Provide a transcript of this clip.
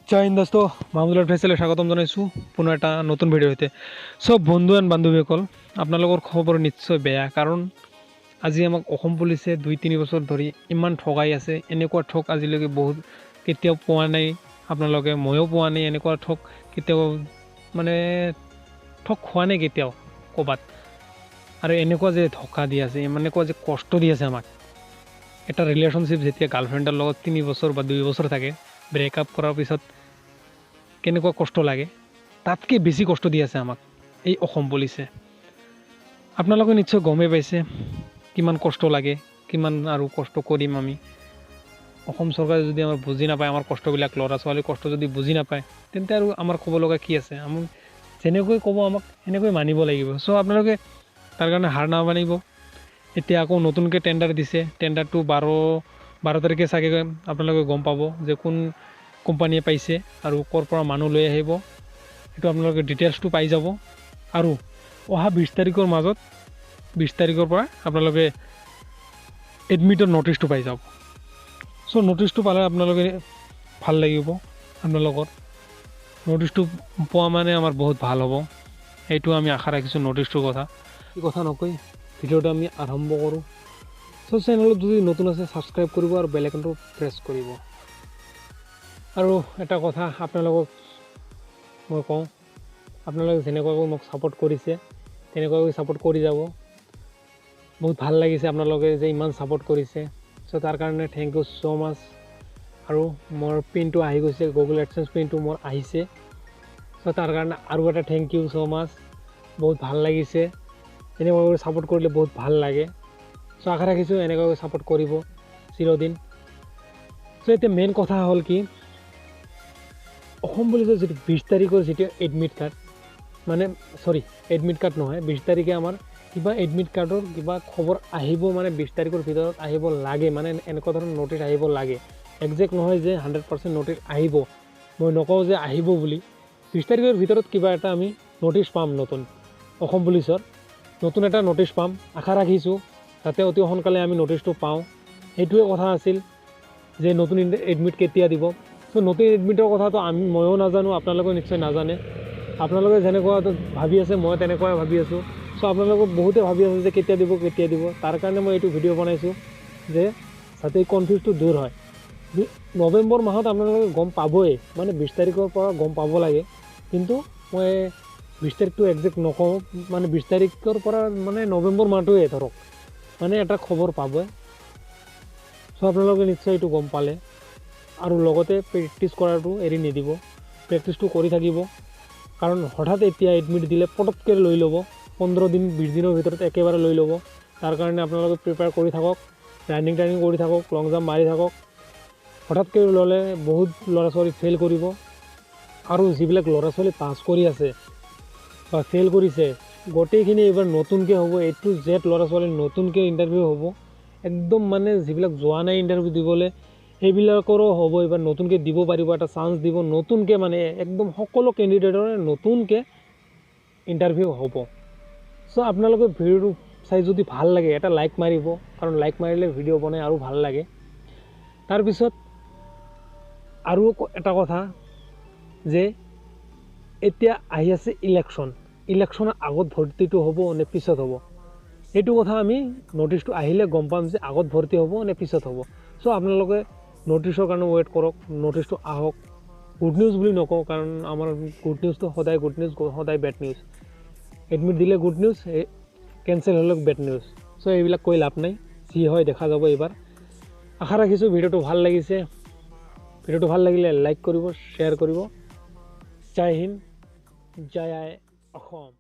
জয় হিন্দ দোস্ত মাহমুদুল্লাহ ফেচেলে স্বাগতম জানাইছোঁ পুনৰ এটা নতুন ভিডিঅ' সৈতে সব বন্ধু এণ্ড বান্ধৱীসকল আপোনালোকৰ খবৰ নিশ্চয় বেয়া কাৰণ আজি আমাক অসম পুলিচে 2-3 বছৰ ধৰি ইমান ঠগাই আছে এনেকুৱা ঠগ আজিলৈকে বহুত কেতিয়াও পোৱা নাই আপোনালোকে ময়ো পোৱা নাই এনেকুৱা ঠগ কেতিয়াও মানে ঠগ খোৱা নাই কেতিয়াও ক'বাত আৰু এনেকুৱা যে ধোকা দি আছে এনেকুৱা যে কষ্ট দি আছে আমাক এটা ৰিলেশ্যনশ্বিপ যেতিয়া গাৰ্লফ্ৰেণ্ডৰ লগত 3 বছৰ বা 2 বছৰ থাকে ব্ৰেকআপ কৰাৰ পিছত কেনেকুৱা কষ্ট লাগে তাতকৈ বেছি কষ্ট দি আছে আমাক এই অসম পুলিচে আপোনালোকে নিশ্চয় গমেই পাইছে কিমান কষ্ট লাগে কিমান আৰু কষ্ট কৰিম আমি অসম চৰকাৰে যদি আমাৰ বুজি নাপায় আমাৰ কষ্টবিলাক ল'ৰা ছোৱালীৰ কষ্ট যদি বুজি নাপায় তেন্তে আৰু আমাৰ ক'ব লগা কি আছে আমি যেনেকৈ ক'ব আমাক সেনেকৈ মানিব লাগিব চ' আপোনালোকে তাৰ কাৰণে হাৰ নামানিব এতিয়া আকৌ নতুনকৈ টেণ্ডাৰ দিছে টেণ্ডাৰটো 12 তাৰিখে চাগে আপোনালোকে গম পাব যে কোন কোম্পানীয়ে পাইছে আৰু ক'ৰ পৰা মানুহ লৈ আহিব এইটো আপোনালোকে ডিটেইলছটো পাই যাব আৰু অহা 20 তাৰিখৰ মাজত 20 তাৰিখৰ পৰা আপোনালোকে এডমিটৰ নটিছটো পাই যাব চ' নটিছটো পালে আপোনালোকে ভাল লাগিব আপোনালোকৰ নটিছটো পোৱা মানে আমাৰ বহুত ভাল হ'ব এইটো আমি আশা ৰাখিছোঁ নটিছটোৰ কথা নকৈ ভিডিঅ'টো আমি আৰম্ভ কৰোঁ চ' চেনেলত যদি নতুন আছে ছাবস্ক্ৰাইব কৰিব আৰু বেল আইকনটো প্ৰেছ কৰিব আৰু এটা কথা আপোনালোকক মই কওঁ আপোনালোকে যেনেকুৱাকৈ মোক ছাপোৰ্ট কৰিছে তেনেকুৱাকৈ ছাপোৰ্ট কৰি যাব বহুত ভাল লাগিছে আপোনালোকে যে ইমান ছাপোৰ্ট কৰিছে চ' তাৰ কাৰণে থেংক ইউ ছ' মাছ আৰু মোৰ পিনটো আহি গৈছে Google Adsense পিনটো মোৰ আহিছে চ' তাৰ কাৰণে আৰু এটা থেংক ইউ ছ' মাছ বহুত ভাল লাগিছে এনেকুৱাকৈ ছাপোৰ্ট কৰিলে বহুত ভাল লাগে চ' আশা ৰাখিছোঁ এনেকুৱাকৈ ছাপোৰ্ট কৰিব চিৰদিন চ' এতিয়া মেইন কথা হ'ল কি অসম পুলিচৰ যিটো 20 তাৰিখৰ যিটো এডমিট কাৰ্ড মানে এডমিট কাৰ্ড নহয় 20 তাৰিখে আমাৰ কিবা এডমিট কাৰ্ডৰ কিবা খবৰ আহিব মানে 20 তাৰিখৰ ভিতৰত আহিব লাগে মানে এনেকুৱা ধৰণৰ নটিছ আহিব লাগে একজেক্ট নহয় যে 100% নটিছ আহিব মই নকওঁ যে আহিব বুলি 20 তাৰিখৰ ভিতৰত কিবা এটা আমি নটিছ পাম নতুন অসম পুলিচৰ নতুন এটা নটিছ পাম আশা ৰাখিছোঁ যাতে অতি সোনকালে আমি নটিছটো পাওঁ এইটোৱে কথা আছিল যে নতুন এডমিট কেতিয়া দিব চ' নতুন এডমিটৰ কথাটো ময়ো নাজানো আপোনালোকে নিশ্চয় নাজানে আপোনালোকে যেনেকুৱা ভাবি আছে মই তেনেকুৱাই ভাবি আছোঁ চ' আপোনালোকে বহুতে ভাবি আছে যে কেতিয়া দিব তাৰ কাৰণে মই এইটো ভিডিঅ' বনাইছোঁ যে যাতে কনফিউজটো দূৰ হয় নৱেম্বৰ মাহত আপোনালোকে গম পাবই মানে 20 তাৰিখৰ পৰা গম পাব লাগে কিন্তু মই 20 তাৰিখটো একজেক্ট নকওঁ মানে 20 তাৰিখৰ পৰা মানে নৱেম্বৰ মাহটোৱে ধৰক মানে এটা খবৰ পাবই চ' আপোনালোকে নিশ্চয় এইটো গম পালে আৰু লগতে প্ৰেক্টিছ কৰাটো এৰি নিদিব প্ৰেক্টিছটো কৰি থাকিব কাৰণ হঠাৎ এতিয়া এডমিট দিলে পটককৈ লৈ ল'ব 15 দিন 20 দিনৰ ভিতৰত একেবাৰে লৈ ল'ব তাৰ কাৰণে আপোনালোকে প্ৰিপেয়াৰ কৰি থাকক ৰানিং কৰি থাকক লং জাম্প মাৰি থাকক হঠাৎকৈ ল'লে বহুত ল'ৰা ছোৱালী ফেইল কৰিব আৰু যিবিলাক ল'ৰা ছোৱালী পাছ কৰি আছে বা ফেইল কৰিছে গোটেইখিনি এইবাৰ নতুনকৈ হ'ব A to Z ল'ৰা ছোৱালী নতুনকৈ ইণ্টাৰভিউ হ'ব একদম মানে যিবিলাক যোৱা নাই ইণ্টাৰভিউ দিবলৈ সেইবিলাকৰো হ'ব এইবাৰ নতুনকৈ দিব পাৰিব এটা চান্স দিব নতুনকৈ মানে একদম সকলো কেণ্ডিডেটৰে নতুনকৈ ইণ্টাৰভিউ হ'ব চ' আপোনালোকে ভিডিঅ'টো চাই যদি ভাল লাগে এটা লাইক মাৰিব কাৰণ লাইক মাৰিলে ভিডিঅ' বনাই আৰু ভাল লাগে তাৰপিছত আৰু এটা কথা যে এতিয়া আহি আছে ইলেকশ্যনৰ আগত ভৰ্তিটো হ'ব নে পিছত হ'ব এইটো কথা আমি নটিছটো আহিলে গম পাম যে আগত ভৰ্তি হ'ব নে পিছত হ'ব চ' আপোনালোকে নটিছৰ কাৰণে ৱেইট কৰক নটিছটো আহক গুড নিউজ বুলি নকওঁ কাৰণ আমাৰ গুড নিউজটো সদায় গুড নিউজ সদায় বেড নিউজ এডমিট দিলে গুড নিউজ কেঞ্চেল হ'লে বেড নিউজ চ' এইবিলাক কৈ লাভ নাই যি হয় দেখা যাব এইবাৰ আশা ৰাখিছোঁ ভিডিঅ'টো ভাল লাগিছে ভিডিঅ'টো ভাল লাগিলে লাইক কৰিব শ্বেয়াৰ কৰিব জয় হিন্দ জয় অসম